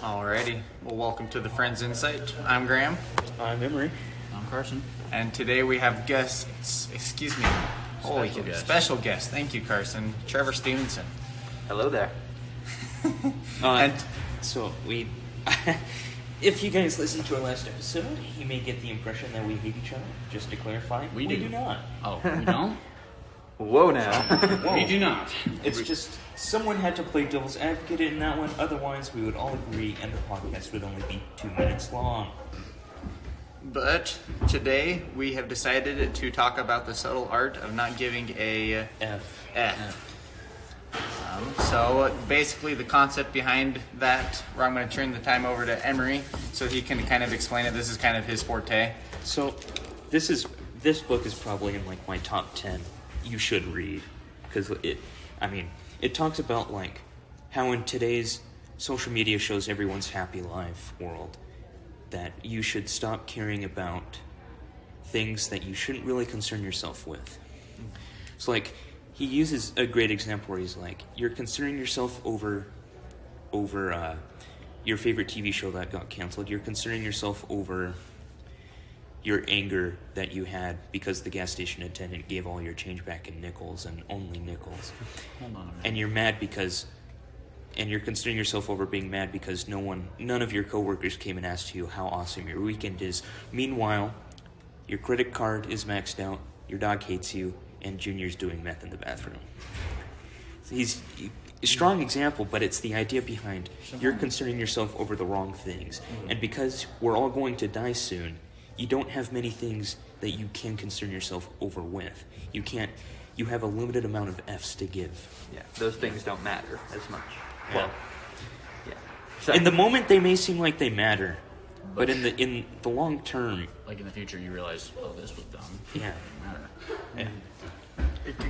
Alrighty. Well, welcome to the Friends Insight. I'm Graham. I'm Emery. I'm Carson. And today we have guests, special guest. Thank you, Carson. Trevor Stephenson. Hello there. And So if you guys listened to our last episode, you may get the impression that we hate each other. Just to clarify, we do not. Oh, we don't? Whoa now. We do not. It's just someone had to play devil's advocate in that one. Otherwise, we would all agree, and the podcast would only be 2 minutes long. but today we have decided to talk about the subtle art of not giving a F. So basically the concept behind that, where I'm going to turn the time over to Emery so he can kind of explain it. This is kind of his forte. So, this book is probably in like my top 10. You should read, because it talks about like how in today's social media shows everyone's happy life world, that you should stop caring about things that you shouldn't really concern yourself with. So like, he uses a great example where he's like, you're concerning yourself over your favorite TV show that got canceled. You're concerning yourself over your anger that you had because the gas station attendant gave all your change back in nickels and only nickels. Hold on a minute. And you're mad and you're concerning yourself over being mad because none of your coworkers came and asked you how awesome your weekend is. Meanwhile, your credit card is maxed out, your dog hates you, and Junior's doing meth in the bathroom. He's a strong example, but it's the idea behind you're concerning yourself over the wrong things. And because we're all going to die soon, you don't have many things that you can concern yourself over with. You have a limited amount of F's to give. Yeah, those things don't matter as much. Yeah. Well, yeah. So, In the moment, they may seem like they matter, but in the long term, Like in the future, you realize, oh, this was dumb. yeah. Doesn't matter. Yeah.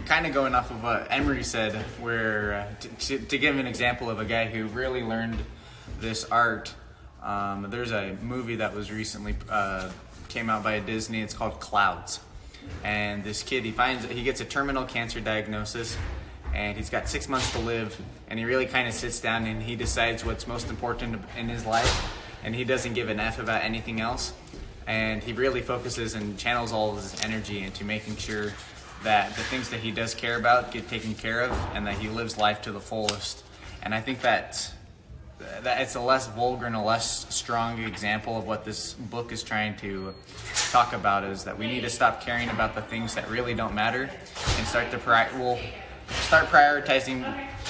Kind of going off of what Emery said, where to give an example of a guy who really learned this art, there's a movie that was recently came out by Disney. It's called Clouds, and this kid he gets a terminal cancer diagnosis, and he's got 6 months to live, and he really kind of sits down and he decides what's most important in his life, and he doesn't give an F about anything else, and he really focuses and channels all of his energy into making sure that the things that he does care about get taken care of, and that he lives life to the fullest. And I think that it's a less vulgar and a less strong example of what this book is trying to talk about, is that we need to stop caring about the things that really don't matter and start prioritizing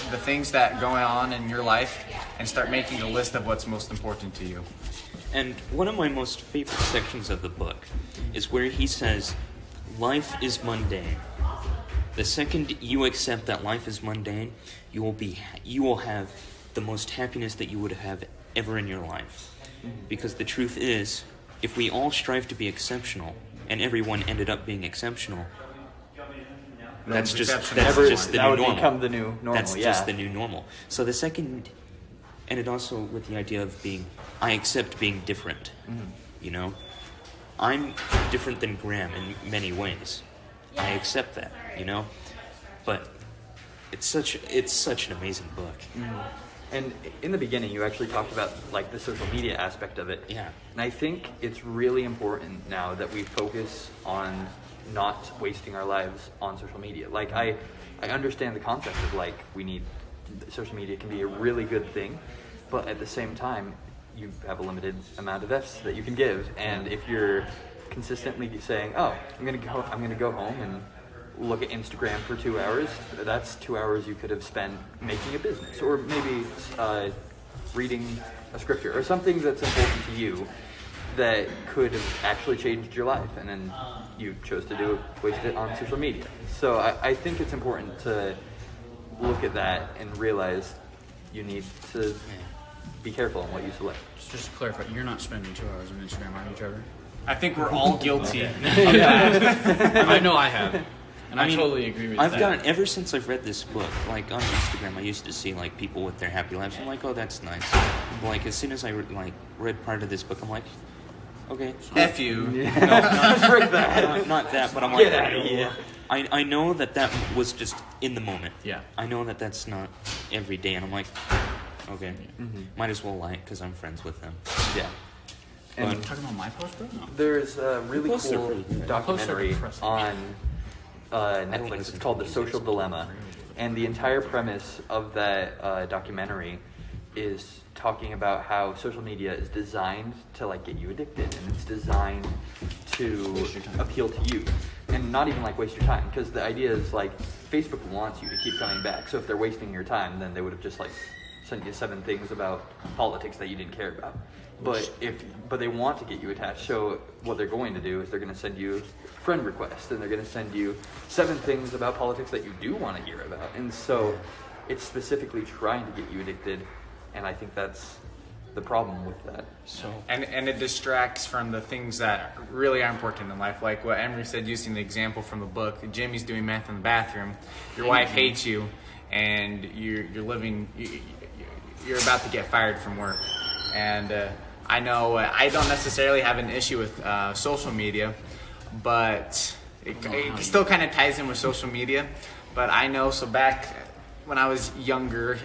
the things that go on in your life and start making a list of what's most important to you. And one of my most favorite sections of the book is where he says, life is mundane. The second you accept that life is mundane, you will have the most happiness that you would have ever in your life. Because the truth is, if we all strive to be exceptional, and everyone ended up being exceptional, that's just the that new would normal. become the new normal. That's just the new normal. So the second, and it also with the idea of I accept being different. You know, I'm different than Graham in many ways. I accept that. You know, but it's such an amazing book. And in the beginning, you actually talked about like the social media aspect of it. Yeah. And I think it's really important now that we focus on not wasting our lives on social media. Like I understand the concept of like social media can be a really good thing, but at the same time, you have a limited amount of F's that you can give. And if you're consistently saying, "Oh, I'm gonna go home and look at Instagram for 2 hours," that's 2 hours you could have spent making a business, or maybe reading a scripture or something that's important to you that could have actually changed your life, and then you chose to waste it on social media. So I think it's important to look at that and realize you need to be careful on what you select. Just to clarify, you're not spending 2 hours on Instagram, are you, Trevor? I think we're all guilty. I know I have. And I totally agree with I've that. gotten, ever since I've read this book, like on Instagram, I used to see like people with their happy lives. I'm like, oh, that's nice. But, like as soon as I read part of this book, I'm like, okay, F you. not that, but I'm like, Get out of here. I know that was just in the moment. Yeah. I know that that's not every day, and I'm like, Okay. Might as well like because I'm friends with them. Yeah. And And talking about my post, bro? No. there's a really Posts are cool pretty good. documentary Posts are on don't Netflix. listen It's to called The music, Social so- Dilemma. And the entire premise of that documentary is talking about how social media is designed to like get you addicted, and it's designed to appeal to you, and not even like waste your time. Because the idea is like Facebook wants you to keep coming back. So if they're wasting your time, then they would have just like sent you 7 things about politics that you didn't care about. But they want to get you attached. So what they're going to do is they're going to send you friend requests, and they're going to send you 7 things about politics that you do want to hear about. And so it's specifically trying to get you addicted, and I think that's the problem with that. So And it distracts from the things that really are important in life, like what Emery said, using the example from the book. Jimmy's doing meth in the bathroom. Your wife hates you, and you're living. You're about to get fired from work, and I know I don't necessarily have an issue with social media, but it still kind of ties in with social media. But I know, so back when I was younger,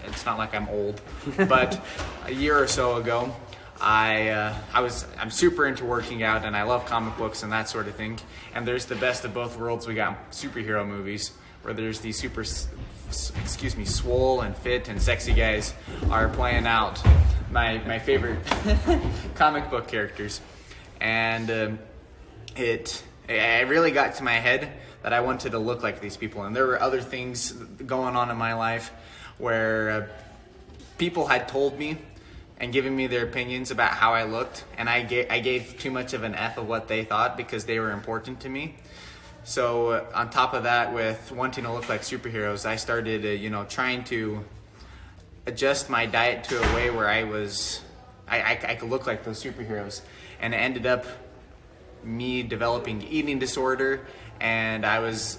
it's not like I'm old, but a year or so ago, I'm super into working out, and I love comic books and that sort of thing. And there's the best of both worlds. We got superhero movies where there's these super, swole and fit and sexy guys are playing out my favorite comic book characters, and it really got to my head that I wanted to look like these people. And there were other things going on in my life where people had told me and given me their opinions about how I looked, and I gave too much of an F of what they thought because they were important to me. So on top of that, with wanting to look like superheroes, I started trying to adjust my diet to a way where I could look like those superheroes, and it ended up me developing eating disorder. And I was,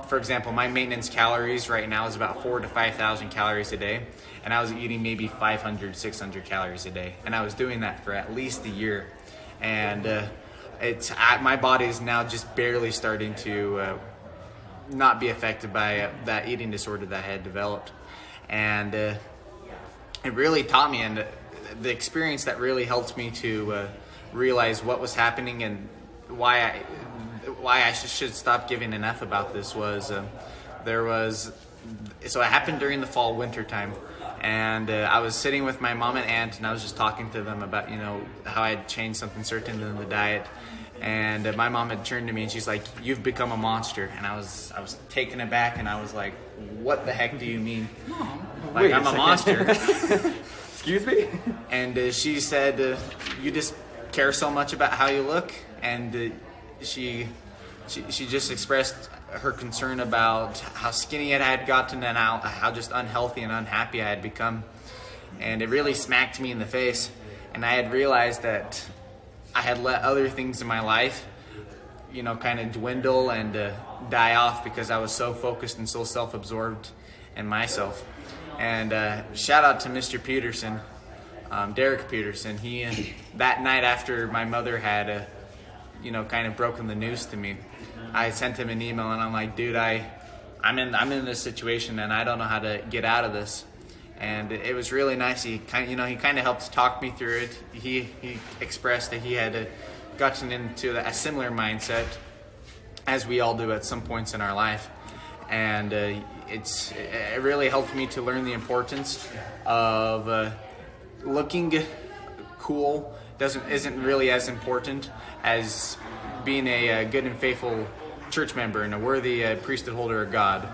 for example, my maintenance calories right now is about 4,000 to 5,000 calories a day, and I was eating maybe 500, 600 calories a day, and I was doing that for at least a year. And my body is now just barely starting to not be affected by that eating disorder that I had developed. And it really taught me, and the experience that really helped me to realize what was happening and why I should stop giving an F about this was so it happened during the fall winter time, and I was sitting with my mom and aunt, and I was just talking to them about how I had changed something certain in the diet. And my mom had turned to me and she's like, "You've become a monster." And I was taken aback, and I was like, "What the heck do you mean? Like, Wait I'm a monster?" Excuse me? And she said, "You just care so much about how you look." And she just expressed her concern about how skinny I had gotten and how just unhealthy and unhappy I had become. And it really smacked me in the face. And I had realized that I had let other things in my life, kind of dwindle and die off because I was so focused and so self-absorbed in myself. And shout out to Mr. Peterson, Derek Peterson. He, that night after my mother had, kind of broken the news to me, I sent him an email, and I'm like, "Dude, I'm in this situation, and I don't know how to get out of this." And it was really nice. He kind of helped talk me through it. He expressed that he had gotten into a similar mindset, as we all do at some points in our life. And it really helped me to learn the importance of looking cool isn't really as important as being a good and faithful church member and a worthy priesthood holder of God.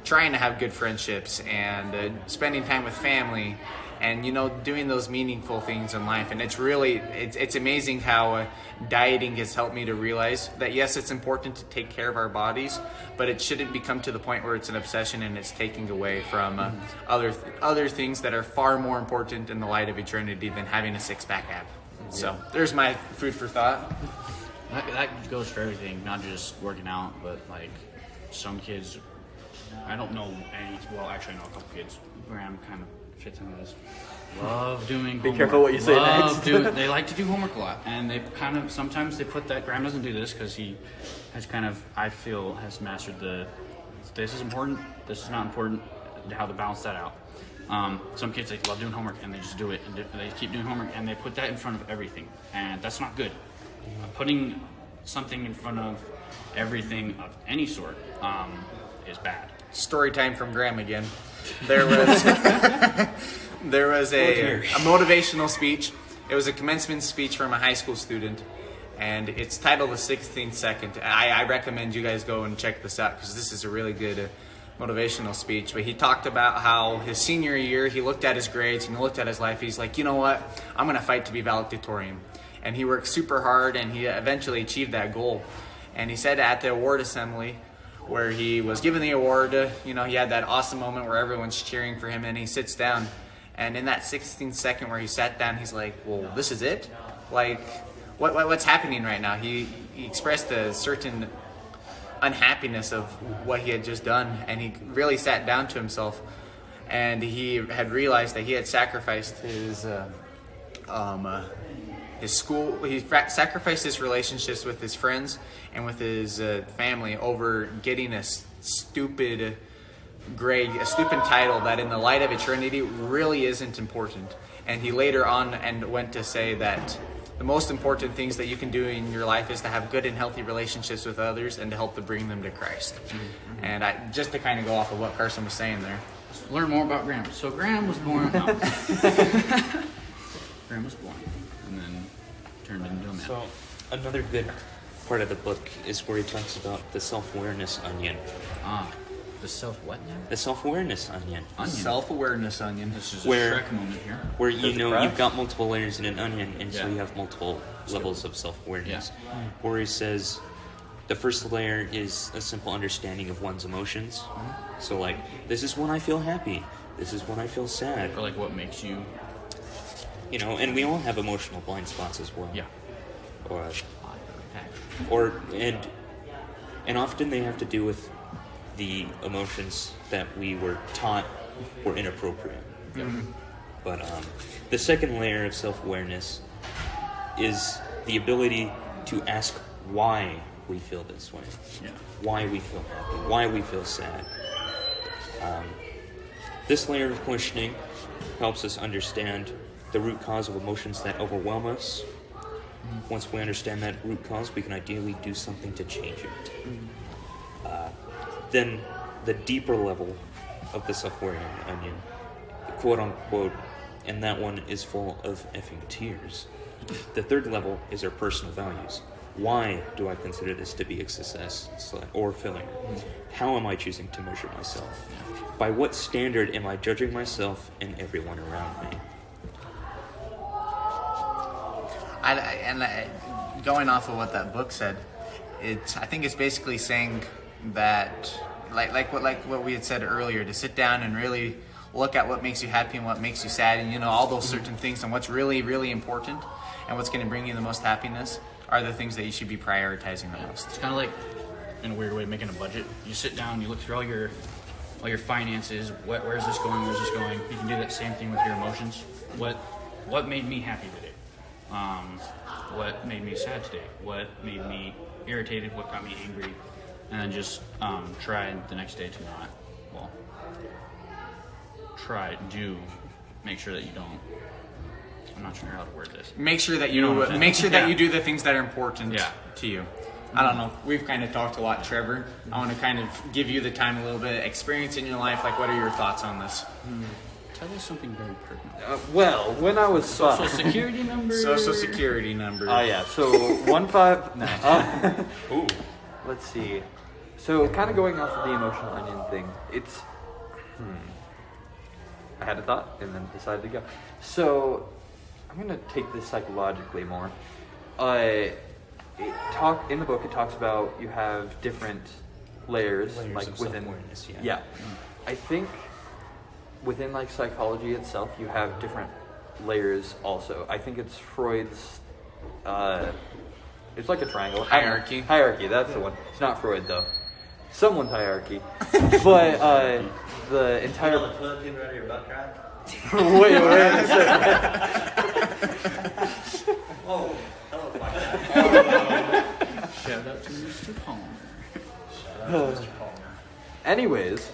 Trying to have good friendships and spending time with family, and doing those meaningful things in life. And it's amazing how dieting has helped me to realize that yes, it's important to take care of our bodies, but it shouldn't become to the point where it's an obsession and it's taking away from other things that are far more important in the light of eternity than having a six-pack ab. So there's my food for thought. that goes for everything, not just working out, but like some kids. I don't know any. Well, actually, I know a couple kids. Graham kind of fits into this. Love doing homework. Be careful what you say next. They like to do homework a lot, and they kind of sometimes they put that. Graham doesn't do this because he has kind of, I feel, has mastered this is important, this is not important, how to balance that out. Some kids, they love doing homework and they just do it, and they keep doing homework and they put that in front of everything, and that's not good. Putting something in front of everything of any sort is bad. Story time from Graham again. There was there was a motivational speech. It was a commencement speech from a high school student, and it's titled "The 16th Second." I recommend you guys go and check this out because this is a really good motivational speech. But he talked about how his senior year, he looked at his grades and he looked at his life. He's like, you know what? I'm going to fight to be valedictorian. And he worked super hard, and he eventually achieved that goal. And he said at the award assembly, where he was given the award, he had that awesome moment where everyone's cheering for him, and he sits down. And in that 16th second where he sat down, he's like, well, this is it? Like, what's happening right now? He expressed a certain unhappiness of what he had just done, and he really sat down to himself, and he had realized that he had sacrificed his school. He sacrificed his relationships with his friends and with his family over getting a stupid grade, a stupid title that in the light of eternity really isn't important. And he later on and went to say that the most important things that you can do in your life is to have good and healthy relationships with others and to help to bring them to Christ. Mm-hmm. And just to kind of go off of what Carson was saying there. Let's learn more about Graham. So Graham was born. No. Graham was born and then turned into a man. So another good part of the book is where he talks about the self-awareness onion. The self-what now? The self-awareness onion. Self-awareness onion. This is Where- a Shrek moment here. Where Does it you've crack? got multiple layers in an onion, and so Yeah. you have multiple levels of self-awareness. Yeah. Where he says the first layer is a simple understanding of one's emotions. So like, this is when I feel happy. This is when I feel sad. Or like what makes you... And we all have emotional blind spots as well. Yeah. And often they have to do with the emotions that we were taught were inappropriate. Mm-hmm. But the second layer of self-awareness is the ability to ask why we feel this way, Yeah. why we feel happy, why we feel sad. This layer of questioning helps us understand the root cause of emotions that overwhelm us. Once we understand that root cause, we can ideally do something to change it. Then the deeper level of the self-awareness onion, quote unquote, and that one is full of effing tears. The third level is our personal values. Why do I consider this to be a success or failure? How am I choosing to measure myself? By what standard am I judging myself and everyone around me? Going off of what that book said, I think it's basically saying that, like what we had said earlier, to sit down and really look at what makes you happy and what makes you sad, and all those certain things, and what's really, really important, and what's going to bring you the most happiness are the things that you should be prioritizing the most. It's kind of like, in a weird way, making a budget. You sit down, you look through all your finances. Where's this going? Where's this going? You can do that same thing with your emotions. What made me happy today? What made me sad today? What made me irritated? What got me angry? And then just try the next day to make sure that you don't. I'm not sure how to word this. Make sure that You know what I'm saying? Yeah. you do the things that are important Yeah. to you. I don't know. We've kind of talked a lot, Trevor. I want to kind of give you the time, a little bit of experience in your life. Like, what are your thoughts on this? Tell us something very pertinent. Well, when I was Social security number. Social security number. yeah. So 1-5. No. Ooh. Let's see. So kind of going off of the emotional onion thing, it's. I had a thought and then decided to go. So I'm gonna take this psychologically more. In the book it talks about you have different layers Layers like of within. self-awareness, yeah. Yeah. I think within like psychology itself, you have different layers. Also, I think it's Freud's. It's like a triangle. Hierarchy. Hierarchy. That's the one. It's not Freud though. Someone's hierarchy. But the entire. wait a second. Oh, hello, podcast. Shout out to Mr. Palmer. Anyways,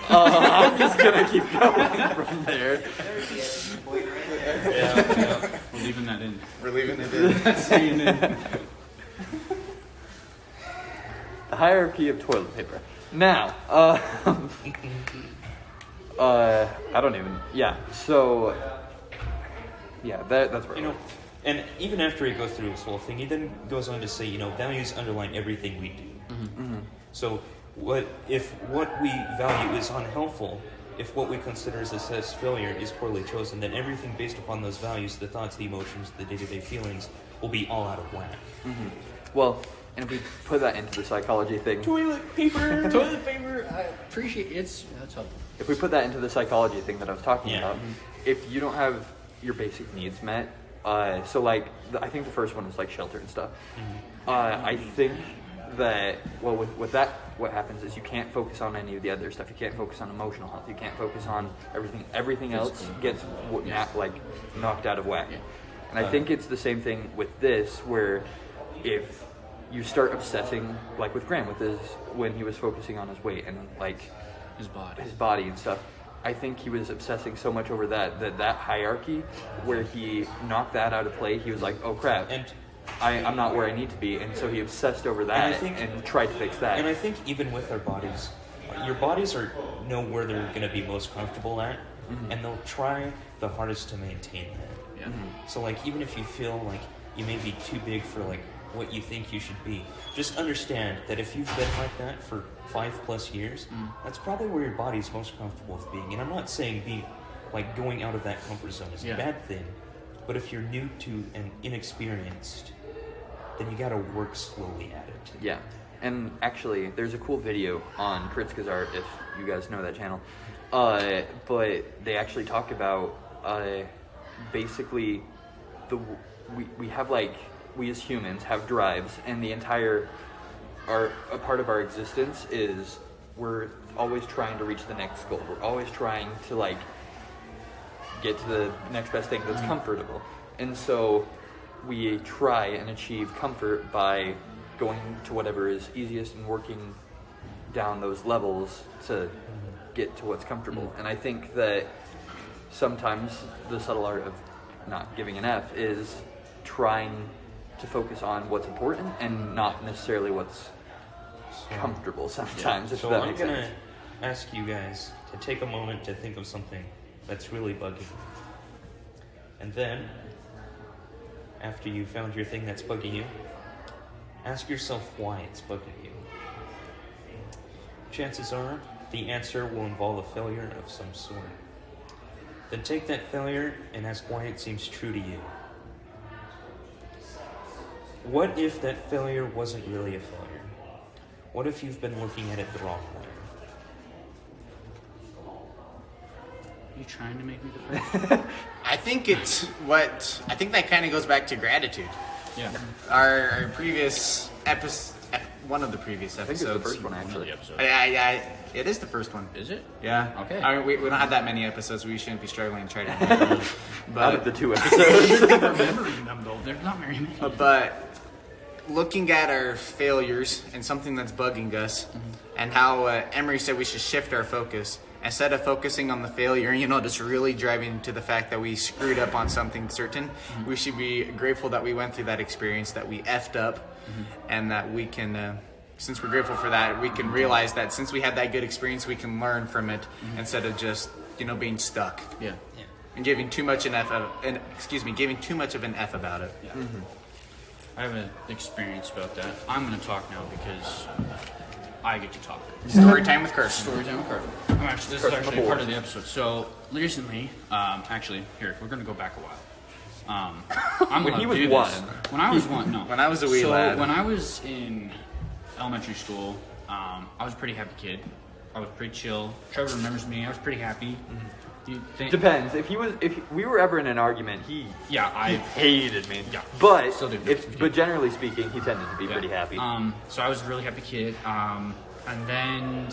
I'm just gonna keep going from there. Yeah. We're leaving that in. We're leaving it in. Staying in. The hierarchy of toilet paper. Now, I don't even. Yeah. So, yeah, that's where. You know, and even after he goes through his whole thing, he then goes on to say, values underline everything we do. Mm-hmm. So, what we value is unhelpful, if what we consider as a success failure is poorly chosen, then everything based upon those values, the thoughts, the emotions, the day-to-day feelings, will be all out of whack. Mm-hmm. Well, and if we put that into the psychology thing, Toilet paper! Toilet paper, I appreciate that's helpful. if we put that into the psychology thing that I was talking Yeah. about, if you don't have your basic needs met, so like, I think the first one is like shelter and stuff. I think that, well, with that, what happens is you can't focus on any of the other stuff. You can't focus on emotional health. You can't focus on everything. Everything else gets knocked out of whack. Yeah. And I think it's the same thing with this, where if you start obsessing, like with Graham, when he was focusing on his weight and like His body. body and stuff, I think he was obsessing so much over that hierarchy, where he knocked that out of play. He was like, oh crap, And I'm not where I need to be, and so he obsessed over that and tried to fix that. And I think even with our bodies, your bodies know where they're going to be most comfortable at, and they'll try the hardest to maintain that. Yeah. So like, even if you feel like you may be too big for like what you think you should be, just understand that if you've been like that for 5+ years, that's probably where your body's most comfortable with being. And I'm not saying going out of that comfort zone is a bad thing, but if you're new to and inexperienced, then you gotta work slowly at it. Yeah, and actually, there's a cool video on Kritzka's Art, if you guys know that channel. But they actually talk about basically we have we as humans have drives, and the entire a part of our existence is we're always trying to reach the next goal. We're always trying to get to the next best thing that's comfortable, and so we try and achieve comfort by going to whatever is easiest and working down those levels to get to what's comfortable. And I think that sometimes the subtle art of not giving an F is trying to focus on what's important and not necessarily what's comfortable sometimes, if So that I'm makes gonna sense. ask you guys to take a moment to think of something that's really bugging you. And then, after you found your thing that's bugging you, ask yourself why it's bugging you. Chances are, the answer will involve a failure of some sort. Then take that failure and ask why it seems true to you. What if that failure wasn't really a failure? What if you've been looking at it the wrong way? You trying to make me defend? I think that kind of goes back to gratitude. Yeah. Our previous episode, one of the previous I think episodes. it's the first one, actually. It is the first one. Is it? Yeah. Okay. I mean, we don't have that many episodes. We shouldn't be struggling to try to. Out of the 2 episodes. Remembering them though, there's not very many. But looking at our failures and something that's bugging us, and how Emery said we should shift our focus. Instead of focusing on the failure, just really driving to the fact that we screwed up on something certain, we should be grateful that we went through that experience, that we effed up, and that we can, since we're grateful for that, we can realize that since we had that good experience, we can learn from it instead of just, being stuck. Yeah. And giving too much giving too much of an F about it. Yeah. I have an experience about that. I'm going to talk now because I get to talk. Story time with Carson. Story time with Carson. This is actually part of the episode. So recently, here we're going to go back a while. I'm When gonna he was do this. one. When I was one, no. When I was a wee lad. When I was in elementary school, I was a pretty happy kid. I was pretty chill. Trevor remembers me. I was pretty happy. You think? Depends. If we were ever in an argument, he hated me. Yeah. But Still do. but generally speaking, he tended to be pretty happy. So I was a really happy kid. And then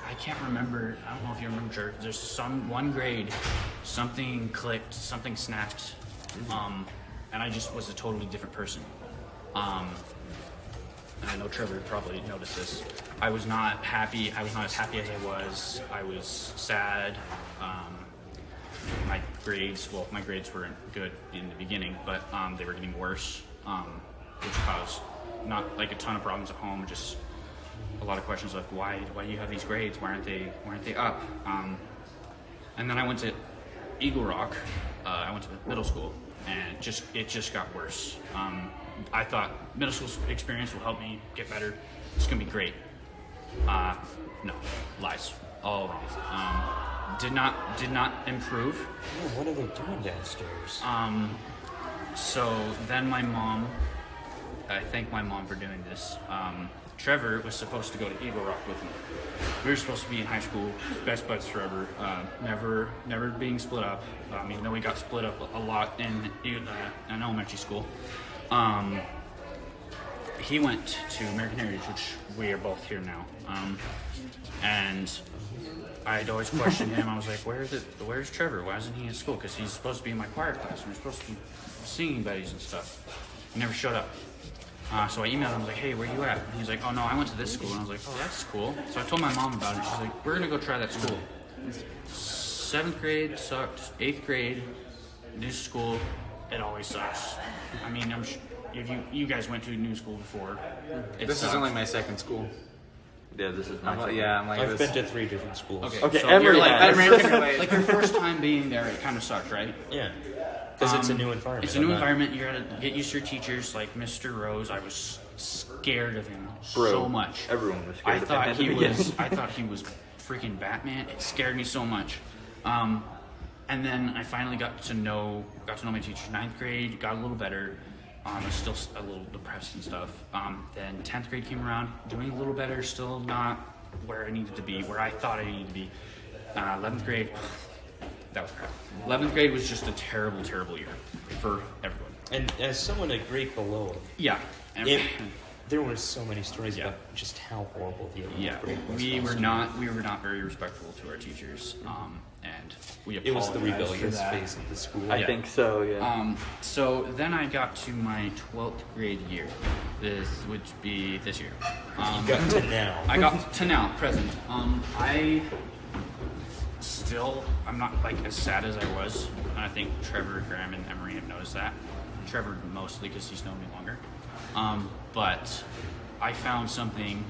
I can't remember. I don't know if you remember. There's one grade, something clicked, something snapped, and I just was a totally different person. and I know Trevor probably noticed this, I was not happy. I was not as happy as I was. I was sad. My grades weren't good in the beginning, but they were getting worse, which caused not like a ton of problems at home, just a lot of questions like why do you have these grades? Why aren't they up? And then I went to Eagle Rock. I went to middle school, and it just got worse. I thought middle school experience will help me get better. It's gonna be great. No, lies, all wrong. Did not improve. Yeah, what are they doing downstairs? So then my mom, I thank my mom for doing this. Trevor was supposed to go to Eagle Rock with me. We were supposed to be in high school, best buds forever, never being split up. Even though we got split up a lot in elementary school. He went to American Heritage, which we are both here now. And I'd always question him. I was like, where's Trevor? Why isn't he in school? Because he's supposed to be in my choir class, and we're supposed to be singing buddies and stuff. He never showed up. So I emailed him, I was like, hey, where you at? And he's like, oh no, I went to this school. And I was like, oh, that's cool. So I told my mom about it. She's like, we're gonna go try that school. 7th grade sucked. 8th grade, new school, it always sucks. I mean, I'm sure if you guys went to a new school before, This is only my second school. Yeah, this is my I'm like I've this. been to 3 different schools. Okay, so Emery you're like, has. like your first time being there, it kind of sucked, right? Yeah, because it's a new environment. It's a new environment. You gotta get used to your teachers. Like Mr. Rose, I was scared of him so much. Everyone was scared I of thought him. I thought he was freaking Batman. It scared me so much. And then I finally got to know my teacher. 9th grade got a little better. I was still a little depressed and stuff. Then 10th grade came around, doing a little better. Still not where I needed to be, where I thought I needed to be. 11th grade, that was crap. 11th grade was just a terrible, terrible year for everyone. And as someone a grade below, Yeah. there were so many stories Yeah. about just how horrible the 11th grade was. we were not very respectful to our teachers, and we It was apologized the for rebellious that. phase of the school. I think so, yeah. So then I got to my 12th grade year. This would be this year. You got to now. I got to now, present. I'm not like as sad as I was, and I think Trevor, Graham, and Emery have noticed that. Trevor mostly because he's known me longer. But I found something.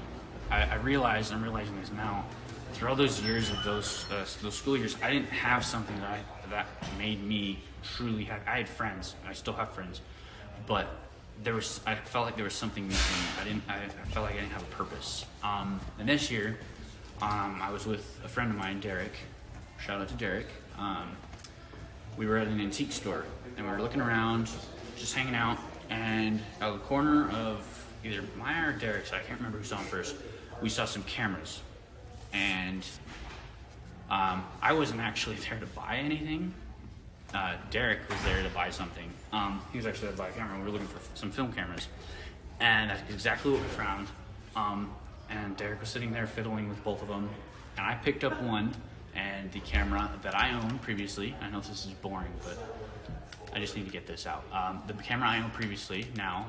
I realized, I'm realizing this now. Through all those years of those school years, I didn't have something that made me truly happy. I had friends, and I still have friends, but I felt like there was something missing. I felt like I didn't have a purpose. And this year, I was with a friend of mine, Derek. Shout out to Derek. We were at an antique store, and we were looking around, just hanging out, and out of the corner of either mine or Derek's, I can't remember who saw him first, we saw some cameras. And I wasn't actually there to buy anything. Derek was there to buy something. He was actually there to buy a camera. We were looking for some film cameras. And that's exactly what we found. And Derek was sitting there fiddling with both of them. And I picked up one, and the camera that I owned previously, I know this is boring, but I just need to get this out. The camera I owned previously now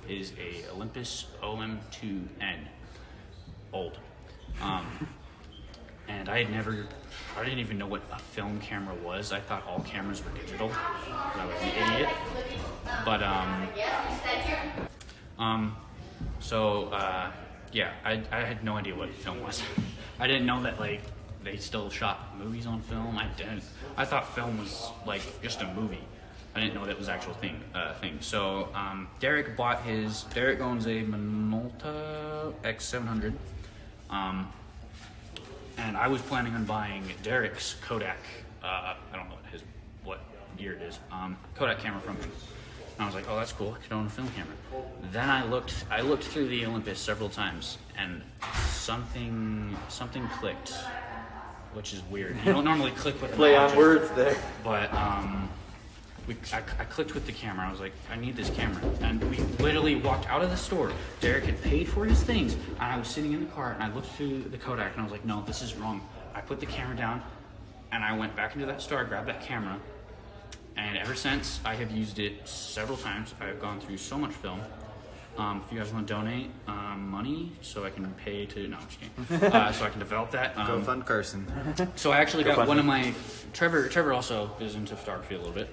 is a Olympus OM2N. Old. And I didn't even know what a film camera was. I thought all cameras were digital. I was an idiot. But, yeah, I had no idea what film was. I didn't know that, like, they still shot movies on film. I didn't. I thought film was, like, just a movie. I didn't know that was actual thing. So, Derek owns a Minolta X700. And I was planning on buying Derek's Kodak, I don't know what year it is, Kodak camera from him. And I was like, oh, that's cool, I could own a film camera. Then I looked through the Olympus several times, and something clicked, which is weird. You don't normally click with an Play on object. words there. But I clicked with the camera. I was like, I need this camera. And we literally walked out of the store. Derek had paid for his things. And I was sitting in the car, and I looked through the Kodak, and I was like, no, this is wrong. I put the camera down, and I went back into that store, grabbed that camera. And ever since, I have used it several times. I have gone through so much film. If you guys want to donate money so I can pay to, no, I'm just kidding. So I can develop that. Go fund Carson. So I actually got fund one me. of my, Trevor also is into photography a little bit.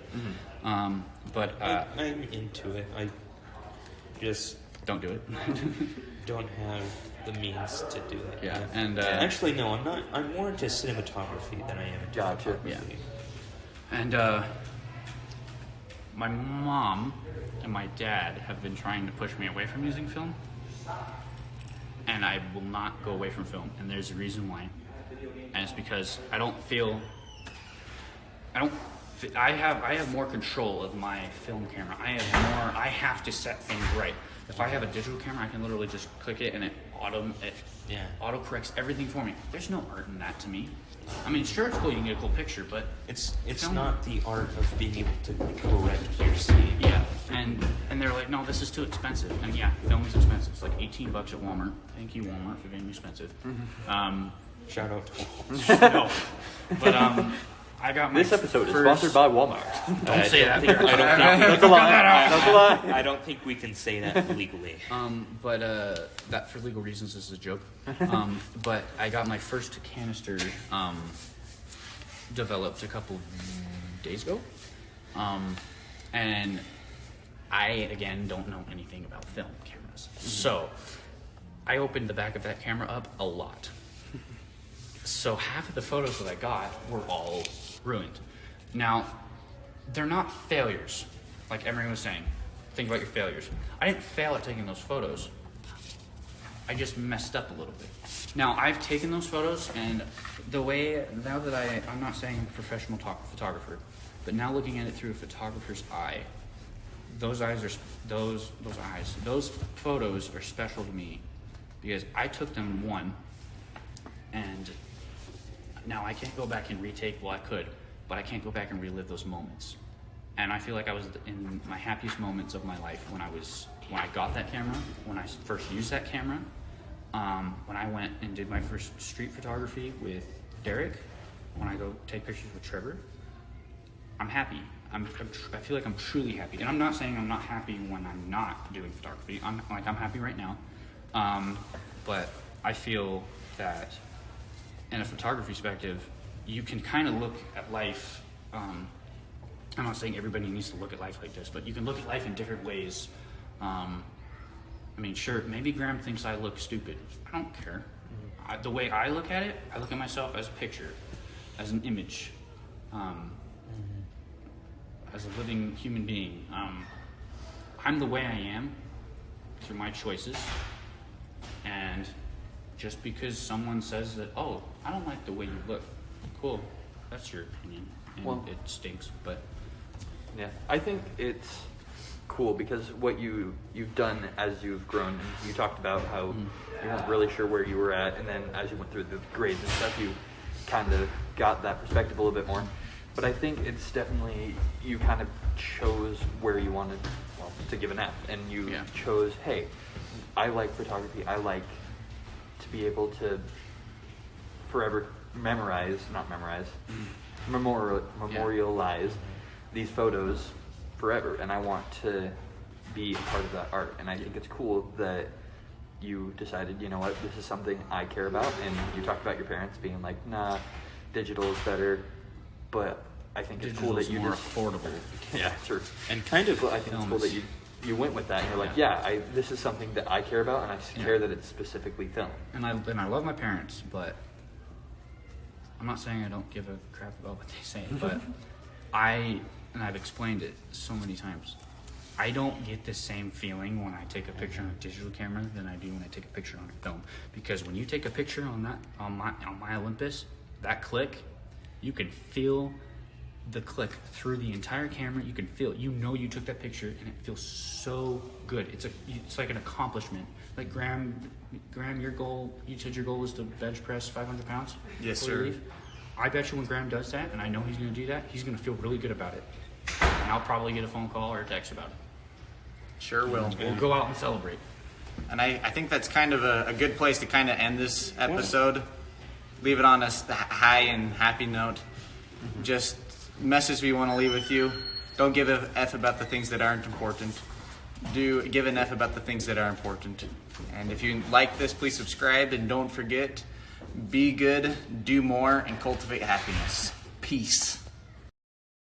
But I'm into it. I just don't do it. don't have the means to do it. Yeah, and actually, no, I'm not. I'm more into cinematography than I am into Gotcha. photography. And my mom and my dad have been trying to push me away from using film, and I will not go away from film. And there's a reason why, and it's because I have more control of my film camera. I have to set things right. If I have a digital camera, I can literally just click it and it auto corrects everything for me. There's no art in that to me. I mean, sure, it's cool, you can get a cool picture, but It's film- not the art of being able to correct your scene. yeah, and they're like, no, this is too expensive. And yeah, film is expensive. It's like $18 at Walmart. Thank you, Walmart, for being expensive. Shout out to No, but I got my This episode is first- sponsored by Walmart. Don't say that. That's a lie. That's a lie. I don't think we can say that legally. But that for legal reasons this is a joke. But I got my first canister developed a couple days ago, and I again don't know anything about film cameras, so I opened the back of that camera up a lot. So half of the photos that I got were all ruined. Now, they're not failures, like Emery was saying. Think about your failures. I didn't fail at taking those photos. I just messed up a little bit. Now, I've taken those photos, and the way, now that I'm not saying I'm a professional photographer, but now looking at it through a photographer's eye, those photos are special to me because I took them and now I can't go back and retake, well, I could, but I can't go back and relive those moments. And I feel like I was in my happiest moments of my life when I got that camera, when I first used that camera, when I went and did my first street photography with Derek, when I go take pictures with Trevor. I'm happy. I feel like I'm truly happy. And I'm not saying I'm not happy when I'm not doing photography. I'm happy right now. But I feel that in a photography perspective, you can kind of look at life. I'm not saying everybody needs to look at life like this, but you can look at life in different ways. I mean, sure, maybe Graham thinks I look stupid. I don't care. The way I look at it, I look at myself as a picture, as an image, as a living human being. I'm the way I am through my choices, and just because someone says that, oh, I don't like the way you look, cool, that's your opinion, and Well- it stinks, but Yeah, I think it's cool because what you've done as you've grown, and you talked about how you weren't really sure where you were at, and then as you went through the grades and stuff, you kind of got that perspective a little bit more. But I think it's definitely, you kind of chose where you wanted to give an F, and you chose, hey, I like photography, I like to be able to forever memorialize these photos forever, and I want to be a part of that art. And I think it's cool that you decided, you know what, this is something I care about. And you talked about your parents being like, nah, digital is better, but I think it's cool that you more just affordable. yeah, sure. And kind of, But I think it's cool that you went with that, and you're like, this is something that I care about, and I care that it's specifically film. And I love my parents, but I'm not saying I don't give a crap about what they say, but I've explained it so many times, I don't get the same feeling when I take a picture on a digital camera than I do when I take a picture on a film. Because when you take a picture on my Olympus, that click, you can feel the click through the entire camera. You can feel it. You know you took that picture, and it feels so good. It's like an accomplishment. Like Graham, your goal, you said your goal was to bench press 500 pounds? Yes, before you sir. leave? I bet you when Graham does that, and I know he's going to do that, he's going to feel really good about it. And I'll probably get a phone call or a text about it. Sure will. We'll go out and celebrate. And I think that's kind of a good place to kind of end this episode. Leave it on a high and happy note. Just message we want to leave with you. Don't give a F about the things that aren't important. give an F about the things that are important. And if you like this, please subscribe, and don't forget, be good, do more, and cultivate happiness. Peace.